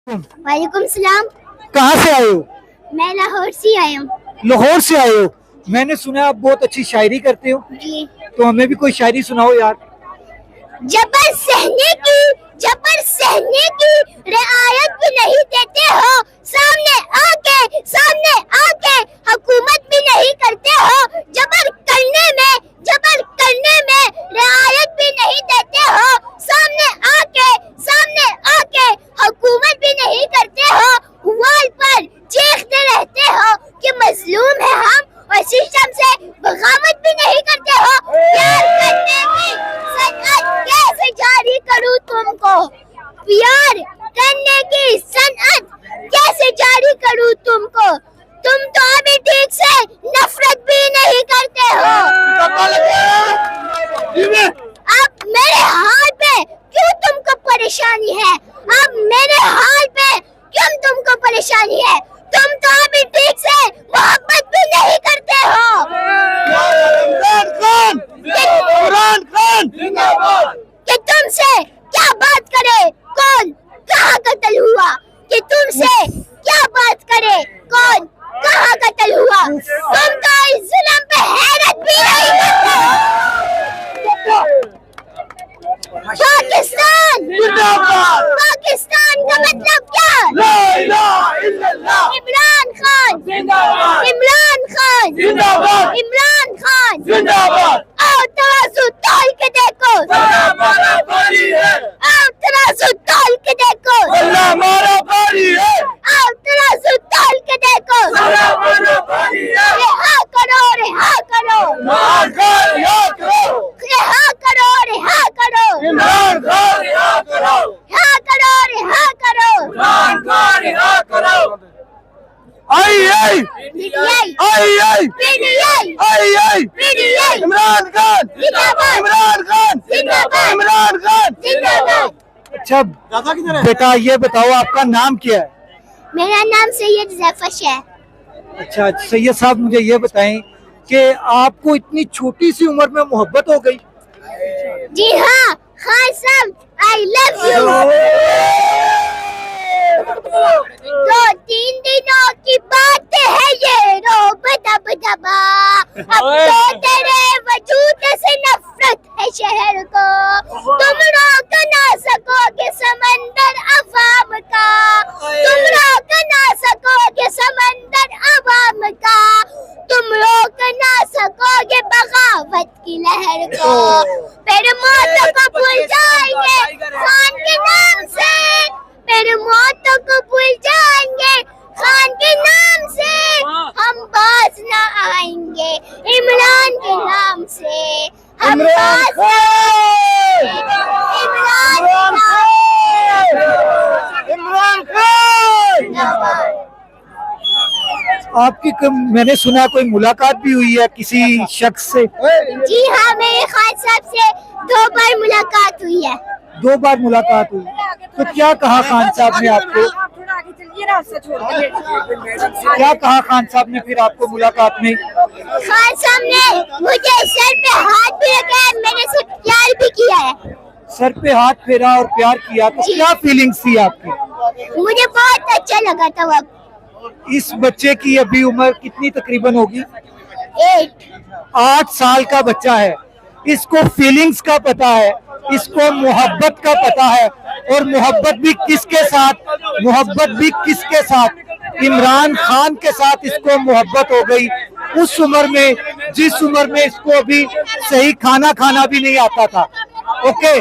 वालेकुम सलाम। कहाँ से आए हो? मैं लाहौर से आई हूँ। लाहौर से आए हो। मैंने सुना आप बहुत अच्छी शायरी करते हो, जी। तो हमें भी कोई शायरी सुनाओ यार। जबर सहने की रियायत भी नहीं देते हो, सामने आके हुकूमत भी नहीं करते हो। जबर करने में रियायत भी नहीं देते हो, सामने आके हुकूमत भी नहीं करते हो। वॉल पर चीखते रहते हो कि मजलूम है हम, और सिस्टम से बगावत भी नहीं करते हो। प्यार करने की सनअत कैसे जारी करूं तुमको, प्यार करने की सनअत कैसे जारी करूं तुमको। तुम तो अभी ठीक से नफरत भी नहीं करते हो। अब मेरे हाल पे क्यों तुमको परेशानी है, अब मेरे हाल पे क्यों तुमको परेशानी है। तुम तो अभी ठीक से मोहब्बत भी नहीं करते हो। कि तुमसे क्या बात करे कौन कहाँ कत्ल हुआ, कि तुमसे क्या बात करे कौन कहाँ कत्ल हुआ। तुम तो इस जुल्म पे हैरत भी नहीं करते। पाकिस्तान का मतलब क्या? इमरान खान और तराजू तौल के देखो, और तराजू तौल के देखो, और तराजू तौल के देखो। रिहा करो, रिहा करो, रिहा करो, रिहा करो, रिहा करो। अच्छा बेटा, ये बताओ आपका नाम क्या है? मेरा नाम सैयद ज़फ़श है। अच्छा सैयद साहब, मुझे ये बताएं कि आपको इतनी छोटी सी उम्र में मोहब्बत हो गई? जी हाँ खान साहब, आई लव यू। 2-3 दिनों की बात है ये, रोब दब दबा, अब तो तेरे वजूद से नफरत है शहर को। तुम रोक ना सकोगे समंदर अवाम का, तुम रोक ना सकोगे समंदर अवाम का, तुम रोक ना सकोगे बगावत की लहर को। फिर मौत को भूल जाएंगे खान के नाम से, फिर मौत को भूल जाएंगे खान के नाम से। हम बाज ना आएंगे इमरान के नाम से, हम बाज ना आएंगे इमरान आपकी मैंने सुना कोई मुलाकात भी हुई है किसी शख्स से? जी हाँ, मेरे खान साहब से 2 बार मुलाकात हुई है। 2 बार मुलाकात हुई, तो क्या कहा खान साहब ने आपको? क्या कहा खान साहब ने फिर आपको मुलाकात में? खान साहब ने मुझे सर पे हाथ भी रखा है, मैंने से प्यार भी किया है। सर पे हाथ फेरा और प्यार किया, तो क्या फीलिंग्स थी आपकी? मुझे बहुत अच्छा लगा था वक्त। इस बच्चे की अभी उम्र कितनी तकरीबन होगी? 8 साल का बच्चा है। इसको फीलिंग्स का पता है, इसको मोहब्बत का पता है, और मोहब्बत भी किसके साथ? इमरान खान के साथ इसको मोहब्बत हो गई, उस उम्र में जिस उम्र में इसको अभी सही खाना खाना भी नहीं आता था। ओके